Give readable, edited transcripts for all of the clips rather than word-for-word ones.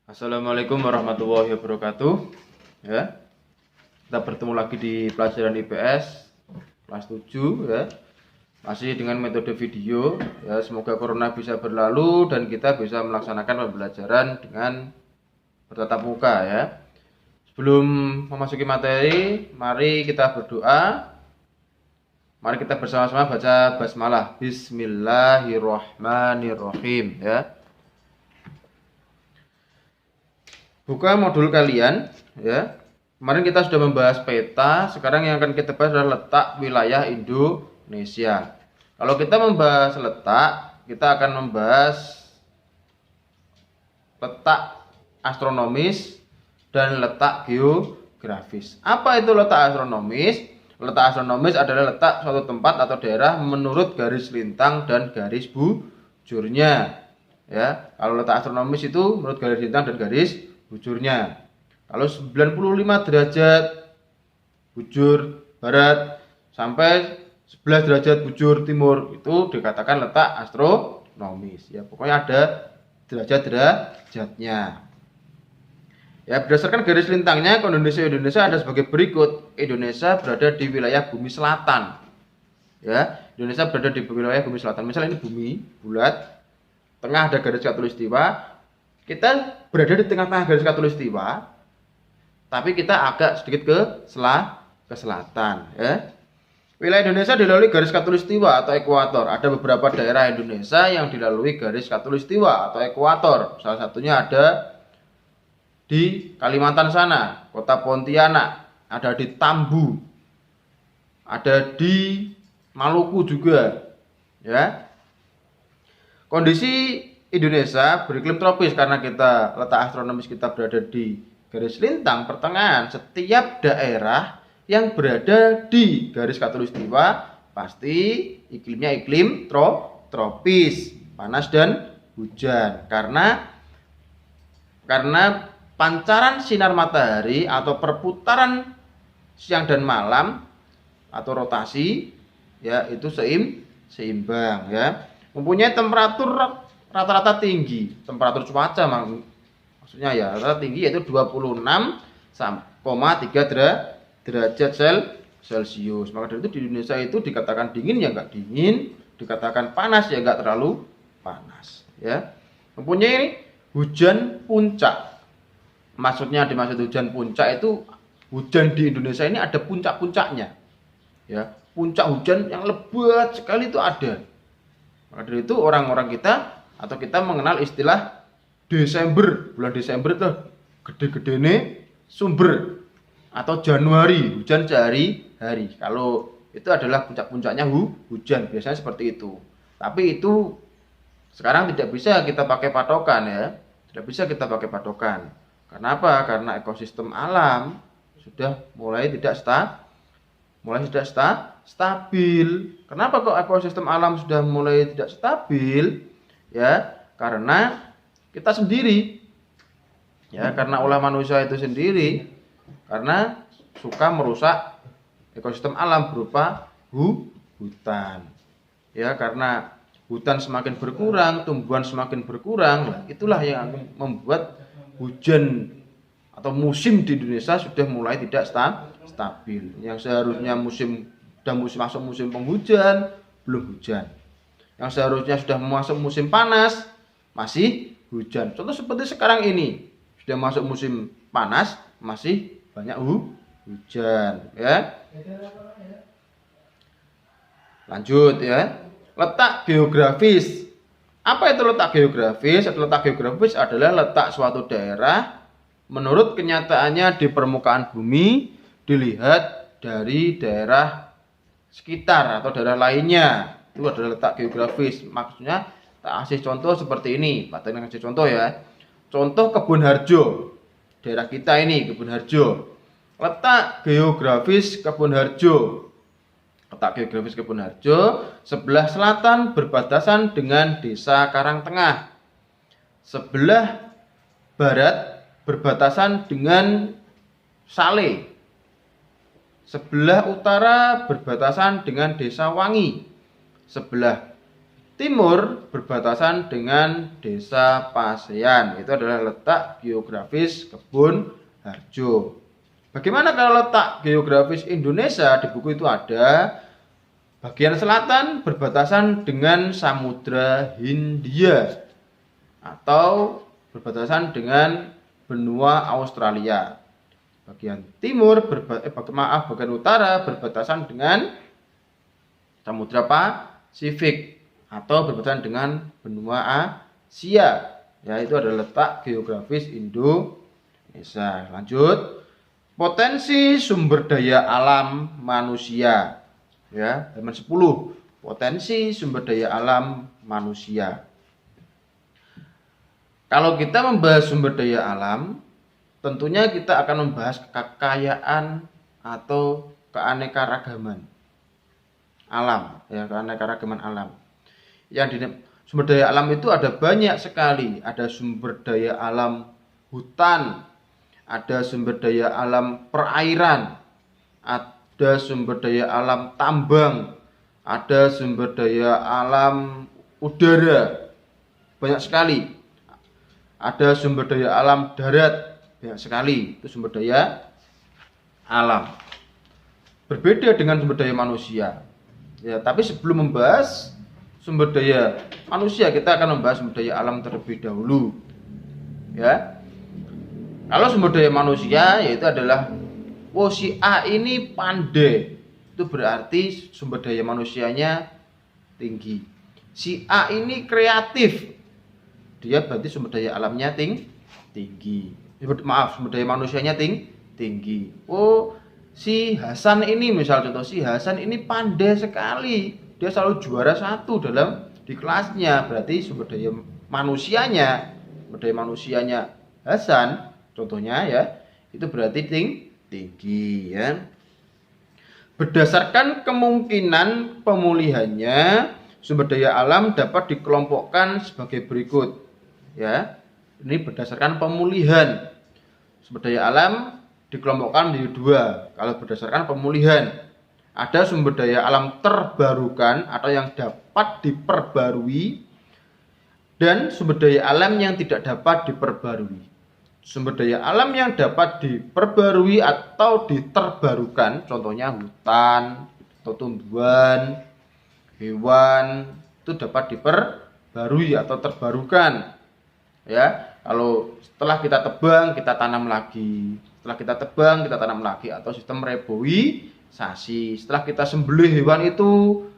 Assalamualaikum warahmatullahi wabarakatuh. Ya, kita bertemu lagi di pelajaran IPS kelas 7 ya. Masih dengan metode video ya. Semoga corona bisa berlalu dan kita bisa melaksanakan pembelajaran dengan bertatap muka ya. Sebelum memasuki materi, mari kita berdoa. Mari kita bersama-sama baca basmalah. Bismillahirrahmanirrahim ya. Buka modul kalian ya. Kemarin kita sudah membahas peta, sekarang yang akan kita bahas adalah letak wilayah Indonesia. Kalau kita membahas letak, kita akan membahas letak astronomis dan letak geografis. Apa itu letak astronomis? Letak astronomis adalah letak suatu tempat atau daerah menurut garis lintang dan garis bujurnya. Ya, kalau letak astronomis itu menurut garis lintang dan garis bujurnya. Kalau 95 derajat bujur barat sampai 11 derajat bujur timur itu dikatakan letak astronomis. Ya, pokoknya ada derajat-derajatnya. Ya, berdasarkan garis lintangnya, Indonesia ada sebagai berikut. Indonesia berada di wilayah bumi selatan. Ya, Indonesia berada di wilayah bumi selatan. Misalnya ini bumi bulat, tengah ada garis khatulistiwa. Kita berada di tengah-tengah garis khatulistiwa, tapi kita agak sedikit ke selatan ya. Wilayah Indonesia dilalui garis khatulistiwa atau ekuator. Ada beberapa daerah Indonesia yang dilalui garis khatulistiwa atau ekuator. Salah satunya ada di Kalimantan sana, kota Pontianak, ada di Tambu, ada di Maluku juga ya. Kondisi Indonesia beriklim tropis karena letak astronomis kita berada di garis lintang pertengahan. Setiap daerah yang berada di garis khatulistiwa pasti iklimnya iklim tropis, panas dan hujan karena pancaran sinar matahari atau perputaran siang dan malam atau rotasi ya itu seimbang ya. Mempunyai temperatur rata-rata tinggi, temperatur cuaca maksudnya ya, rata-rata tinggi yaitu 26,3 derajat Celcius. Maka dari itu di Indonesia itu dikatakan dingin ya enggak dingin, dikatakan panas ya enggak terlalu panas ya. Mempunyai hujan puncak. Maksudnya dimaksud hujan puncak itu hujan di Indonesia ini ada puncak-puncaknya. Ya, puncak hujan yang lebat sekali itu ada. Maka dari itu orang-orang kita atau kita mengenal istilah Desember, bulan Desember itu gede-gede nih sumber atau Januari hujan sehari-hari. Kalau itu adalah puncak-puncaknya hujan biasanya seperti itu. Tapi itu sekarang tidak bisa kita pakai patokan ya, tidak bisa kita pakai patokan. Kenapa? Karena ekosistem alam sudah mulai tidak stabil. Kenapa kok ekosistem alam sudah mulai tidak stabil? Ya, karena kita sendiri. Ya, karena ulah manusia itu sendiri. Karena suka merusak ekosistem alam berupa hutan. Ya, karena hutan semakin berkurang, tumbuhan semakin berkurang, itulah yang membuat hujan atau musim di Indonesia sudah mulai tidak stabil. Yang seharusnya masuk musim penghujan, belum hujan. Yang seharusnya sudah masuk musim panas, masih hujan. Contoh seperti sekarang ini, sudah masuk musim panas, masih banyak hujan ya. Lanjut ya. Letak geografis. Apa itu letak geografis? Letak geografis adalah letak suatu daerah menurut kenyataannya di permukaan bumi dilihat dari daerah sekitar atau daerah lainnya. Itu adalah letak geografis. Maksudnya tak kasih contoh seperti ini. Pak kasih contoh ya. Contoh Kebun Harjo. Daerah kita ini Kebun Harjo. Letak geografis Kebun Harjo. Letak geografis Kebun Harjo sebelah selatan berbatasan dengan Desa Karangtengah. Sebelah barat berbatasan dengan Sale. Sebelah utara berbatasan dengan Desa Wangi. Sebelah timur berbatasan dengan Desa Pasean. Itu adalah letak geografis Kebun Harjo. Bagaimana kalau letak geografis Indonesia? Di buku itu ada bagian selatan berbatasan dengan Samudra Hindia atau berbatasan dengan benua Australia. Bagian timur bagian utara berbatasan dengan Samudra Pasifik atau berbatasan dengan benua Asia. Ya, itu adalah letak geografis Indonesia. Lanjut. Potensi sumber daya alam manusia. Ya, halaman 10. Potensi sumber daya alam manusia. Kalau kita membahas sumber daya alam, tentunya kita akan membahas kekayaan atau keanekaragaman alam, ya, keanekaragaman alam. Yang di sumber daya alam itu ada banyak sekali. Ada sumber daya alam hutan, ada sumber daya alam perairan, ada sumber daya alam tambang, ada sumber daya alam udara, banyak sekali. Ada sumber daya alam darat, banyak sekali. Itu sumber daya alam. Berbeda dengan sumber daya manusia. Ya, tapi sebelum membahas sumber daya manusia, kita akan membahas sumber daya alam terlebih dahulu. Ya. Kalau sumber daya manusia yaitu adalah si A ini pandai. Itu berarti sumber daya manusianya tinggi. Si A ini kreatif. Dia berarti sumber daya alamnya tinggi. Sumber daya manusianya tinggi. Si Hasan ini, misal contoh, si Hasan ini pandai sekali. Dia selalu juara 1 di kelasnya. Berarti sumber daya manusianya Hasan, contohnya ya, itu berarti tinggi ya. Berdasarkan kemungkinan pemulihannya, sumber daya alam dapat dikelompokkan sebagai berikut. Ya. Ini berdasarkan pemulihan. Sumber daya alam dikelompokkan menjadi 2. Kalau berdasarkan pemulihan, ada sumber daya alam terbarukan atau yang dapat diperbarui dan sumber daya alam yang tidak dapat diperbarui. Sumber daya alam yang dapat diperbarui atau diterbarukan, contohnya hutan atau tumbuhan, hewan, itu dapat diperbarui atau terbarukan. Ya, kalau setelah kita tebang, kita tanam lagi. Setelah kita tebang, kita tanam lagi, atau sistem reboisasi. Setelah kita sembelih hewan itu,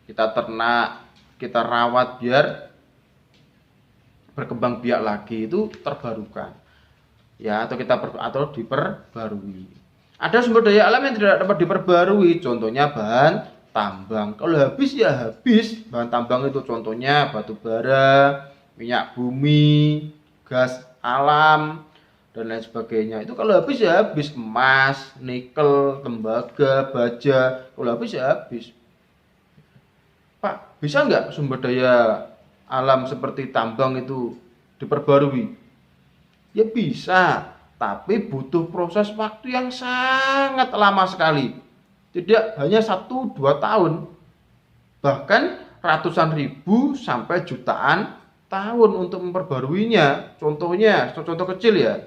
kita ternak, kita rawat biar berkembang biak lagi, itu terbarukan. Ya, atau diperbarui. Ada sumber daya alam yang tidak dapat diperbarui, contohnya bahan tambang. Kalau habis ya habis. Bahan tambang itu contohnya batu bara, minyak bumi, gas alam, dan lain sebagainya. Itu kalau habis ya habis. Emas, nikel, tembaga, baja, kalau habis ya habis. Pak, bisa nggak sumber daya alam seperti tambang itu diperbarui? Ya bisa, tapi butuh proses waktu yang sangat lama sekali. Tidak hanya 1-2 tahun, bahkan ratusan ribu sampai jutaan tahun untuk memperbaruinya. Contohnya, contoh kecil ya,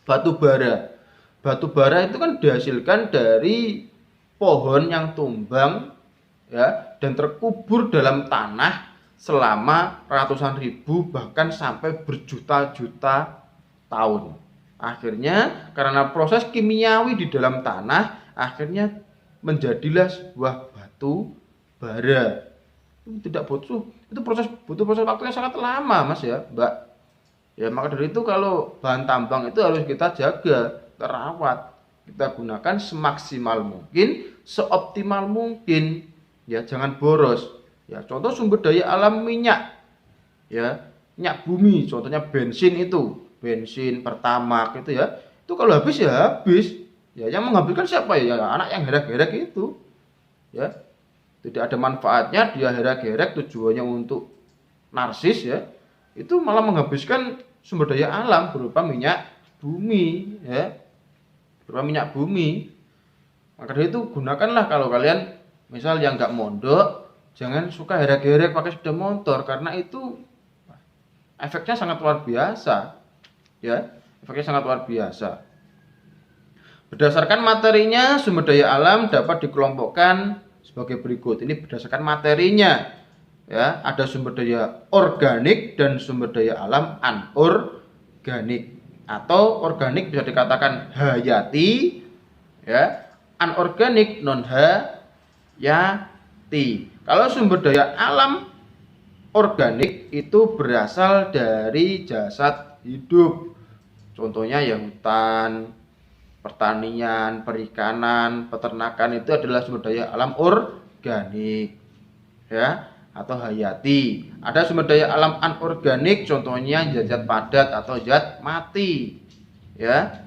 batu bara. Batu bara itu kan dihasilkan dari pohon yang tumbang ya, dan terkubur dalam tanah selama ratusan ribu bahkan sampai berjuta-juta tahun. Akhirnya karena proses kimiawi di dalam tanah, akhirnya menjadilah sebuah batu bara. Itu tidak butuh proses waktu yang sangat lama, Mas ya, Mbak. Ya, maka dari itu kalau bahan tambang itu harus kita jaga, terawat, kita gunakan semaksimal mungkin, seoptimal mungkin. Ya, jangan boros. Ya, contoh sumber daya alam minyak. Ya, minyak bumi, contohnya bensin itu. Bensin, pertamax itu ya. Itu kalau habis ya habis. Ya, yang menghabiskan siapa ya? Anak yang herek-herek itu. Ya. Tidak ada manfaatnya, dia herek-herek tujuannya untuk narsis ya. Itu malah menghabiskan sumber daya alam berupa minyak bumi ya. Berupa minyak bumi. Maka dari itu gunakanlah kalau kalian misal yang enggak mondok, jangan suka herek-herek pakai sepeda motor karena itu efeknya sangat luar biasa, ya. Efeknya sangat luar biasa. Berdasarkan materinya, sumber daya alam dapat dikelompokkan sebagai berikut. Ini berdasarkan materinya, ya. Ada sumber daya organik dan sumber daya alam anorganik. Atau organik bisa dikatakan hayati, ya. Anorganik non hayati. Kalau sumber daya alam organik itu berasal dari jasad hidup. Contohnya ya hutan, pertanian, perikanan, peternakan itu adalah sumber daya alam organik, ya, atau hayati. Ada sumber daya alam anorganik, contohnya zat-zat padat atau zat mati, ya.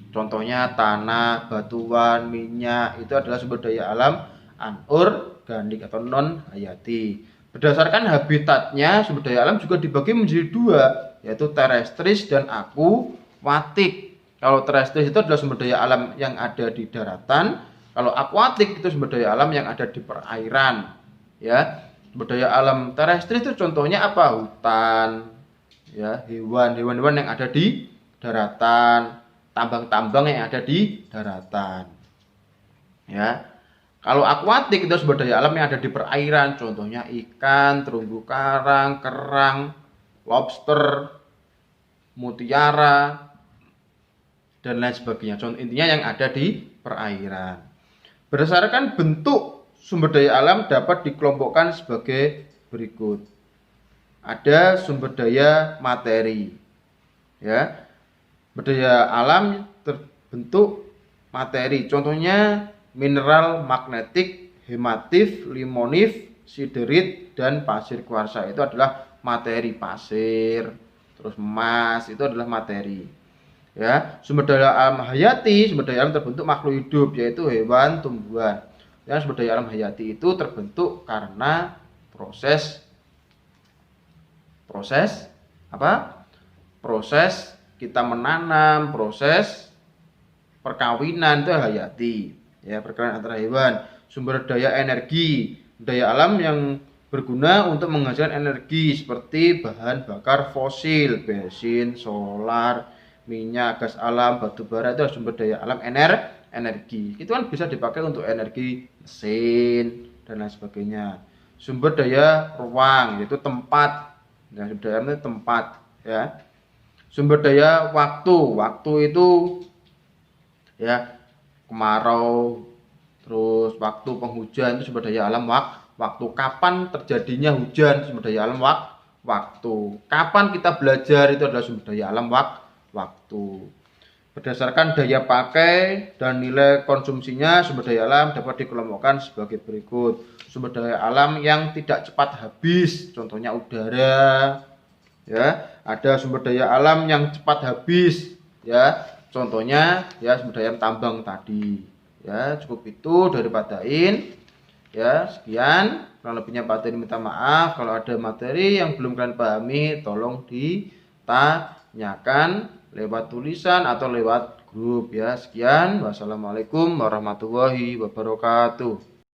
Contohnya tanah, batuan, minyak itu adalah sumber daya alam anorganik atau non hayati. Berdasarkan habitatnya, sumber daya alam juga dibagi menjadi dua, yaitu terestris dan akuatik. Kalau terestris itu adalah sumber daya alam yang ada di daratan, kalau akuatik itu sumber daya alam yang ada di perairan, ya. Sumber daya alam terestris itu contohnya apa? Hutan, ya, hewan-hewan yang ada di daratan, tambang-tambang yang ada di daratan, ya. Kalau akuatik itu sumber daya alam yang ada di perairan, contohnya ikan, terumbu karang, kerang, lobster, mutiara, dan lain sebagainya. Contoh intinya yang ada di perairan. Berdasarkan bentuk sumber daya alam dapat dikelompokkan sebagai berikut. Ada sumber daya materi, ya. Sumber daya alam terbentuk materi, contohnya mineral magnetik, hematif, limonif, siderit, dan pasir kuarsa. Itu adalah materi. Pasir, terus emas, itu adalah materi, ya. Sumber daya alam hayati, sumber daya alam terbentuk makhluk hidup, yaitu hewan, tumbuhan. Dan sumber daya alam hayati itu terbentuk karena proses apa? Proses kita menanam, proses perkawinan, itu hayati, ya, perkawinan antara hewan. Sumber daya energi, daya alam yang berguna untuk menghasilkan energi seperti bahan bakar fosil, bensin, solar, minyak, gas alam, batu bara, itu sumber daya alam energi. Itu kan bisa dipakai untuk energi mesin dan lain sebagainya. Sumber daya ruang, yaitu tempat. Nah, sumber daya itu tempat, ya. Sumber daya waktu itu, ya, kemarau, terus waktu penghujan itu sumber daya alam waktu. Kapan terjadinya hujan, sumber daya alam waktu. Kapan kita belajar, itu adalah sumber daya alam waktu. Berdasarkan daya pakai dan nilai konsumsinya, sumber daya alam dapat dikelompokkan sebagai berikut. Sumber daya alam yang tidak cepat habis, contohnya udara, ya. Ada sumber daya alam yang cepat habis, ya. Contohnya, ya, sumber daya tambang tadi, ya. Cukup itu dari Pak Dain, ya. Sekian, kurang lebihnya Pak Dain minta maaf. Kalau ada materi yang belum kalian pahami, tolong ditanyakan lewat tulisan atau lewat grup, ya. Sekian, wassalamualaikum warahmatullahi wabarakatuh.